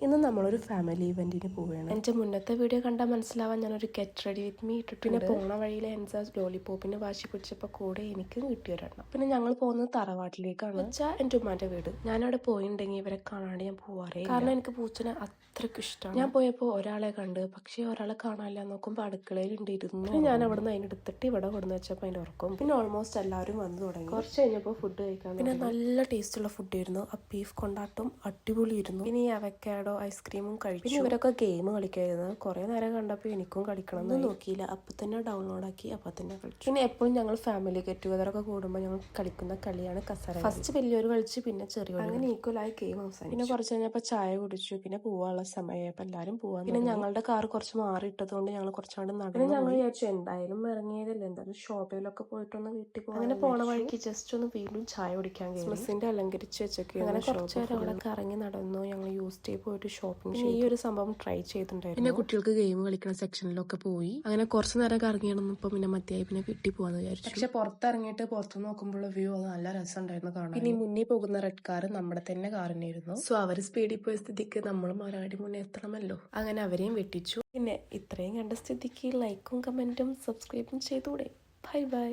ഇന്ന് നമ്മളൊരു ഫാമിലി ഇവന്റിന് പോവുകയാണ്. എൻ്റെ മുന്നത്തെ വീഡിയോ കണ്ടാൽ മനസ്സിലാവാൻ ഞാനൊരു ഗെറ്റ് റെഡി വിത്ത് മീ ഇട്ടിട്ട് പിന്നെ പോണ വഴിയിലെ എൻസാസ് ലോലിപോപ്പിന് വാശി പിടിച്ചപ്പോൾ കൂടെ എനിക്കും കിട്ടിയൊരെണ്ണം. പിന്നെ ഞങ്ങൾ പോകുന്നത് തറവാട്ടിലേക്കാണ് വെച്ചാൽ എൻ്റെ ഉമ്മാൻ്റെ വീട്. ഞാനവിടെ പോയിട്ടുണ്ടെങ്കിൽ ഇവരെ കാണാണ്ട് ഞാൻ പോവാറേ, കാരണം എനിക്ക് പൂച്ചനെ അത്രയ്ക്ക് ഇഷ്ടമാണ്. ഞാൻ പോയപ്പോൾ ഒരാളെ കണ്ട്, പക്ഷേ ഒരാളെ കാണാനില്ല. നോക്കുമ്പോൾ അടുക്കളയിൽ ഉണ്ടായിരുന്നു. പിന്നെ ഞാൻ അവിടെ നിന്ന് അതിനെടുത്തിട്ട് ഇവിടെ കൊടുന്ന് വെച്ചപ്പോൾ അതിൻ്റെ ഉറക്കും. പിന്നെ ഓൾമോസ്റ്റ് എല്ലാവരും വന്നു തുടങ്ങി. കുറച്ച് കഴിഞ്ഞപ്പോൾ ഫുഡ് കഴിക്കാൻ, പിന്നെ നല്ല ടേസ്റ്റുള്ള ഫുഡായിരുന്നു. ആ ബീഫ് കൊണ്ടാട്ടും അടിപൊളിയായിരുന്നു. പിന്നെ ഈ അവക്കാഡോ ഐസ്ക്രീമും കഴിച്ചു. പിന്നെ ഇവരൊക്കെ ഗെയിം കളിക്കായിരുന്നു. കുറെ നേരം കണ്ടപ്പോൾ എനിക്കും കളിക്കണം എന്ന് നോക്കിയില്ല, അപ്പൊ തന്നെ ഡൗൺലോഡ് ആക്കി അപ്പൊ തന്നെ കളിച്ചു. പിന്നെ എപ്പോഴും ഞങ്ങൾ ഫാമിലി ഗെറ്റ് ടുഗദർ ഒക്കെ കൂടുമ്പോൾ ഞങ്ങൾ കളിക്കുന്ന കളിയാണ് കസര. ഫസ്റ്റ് വലിയൊരു കളിച്ച്, പിന്നെ ചെറിയ, അങ്ങനെ ഈക്വലായി ഗെയിം അവസാനം. പിന്നെ കുറച്ച് കഴിഞ്ഞപ്പോൾ ചായ കുടിച്ചു. പിന്നെ പോവാനുള്ള സമയമായപ്പോൾ എല്ലാവരും പോവാൻ. പിന്നെ ഞങ്ങളുടെ കാർ കുറച്ച് മാറിയിട്ടത് കൊണ്ട് ഞങ്ങൾ കുറച്ചാണ്ട് നടന്നു. ഞങ്ങൾ വിചാരിച്ചു എന്തായാലും ഇറങ്ങിയതല്ലേ, എന്തായാലും ഷോപ്പിലൊക്കെ പോയിട്ടൊന്ന് വീട്ടിൽ പോകാൻ. അങ്ങനെ പോണ വഴിക്ക് ജസ്റ്റ് ഒന്ന് വീണ്ടും ചായ കുടിക്കാൻ ക്രിസ്മസിന്റെ അലങ്കരിച്ച് വെച്ചൊക്കെ. അങ്ങനെ കുറച്ച് നേരം അവിടെ കറങ്ങി നടന്നു. ഞങ്ങൾ യൂസ് ടേ പോയിട്ട് ഷോപ്പിംഗ്. ഈ ഒരു സംഭവം ട്രൈ ചെയ്തിട്ടുണ്ടായിരുന്നു. പിന്നെ കുട്ടികൾക്ക് ഗെയിം കളിക്കുന്ന സെക്ഷനിലൊക്കെ പോയി. അങ്ങനെ കുറച്ച് നേരം കറങ്ങിയാണെന്നപ്പോ പിന്നെ മതിയായി, പിന്നെ വീട്ടിൽ പോകാന്ന് വിചാരിച്ചു. പക്ഷെ പുറത്തിറങ്ങിയിട്ട് പുറത്ത് നോക്കുമ്പോൾ വ്യൂ നല്ല രസമുണ്ടായിരുന്നു കാണാൻ. പിന്നെ മുന്നിൽ പോകുന്ന റെഡ് കാർ നമ്മുടെ തന്നെ കാർ തന്നെയായിരുന്നു. സോ അവര് സ്പീഡിൽ പോയ സ്ഥിതിക്ക് നമ്മളും ഒരാടി മുന്നേ എത്തണമല്ലോ. അങ്ങനെ അവരെയും വെട്ടിച്ചു. പിന്നെ ഇത്രയും കണ്ട സ്ഥിതിക്ക് ലൈക്കും കമന്റും സബ്സ്ക്രൈബും ചെയ്തൂടെ. Bye by.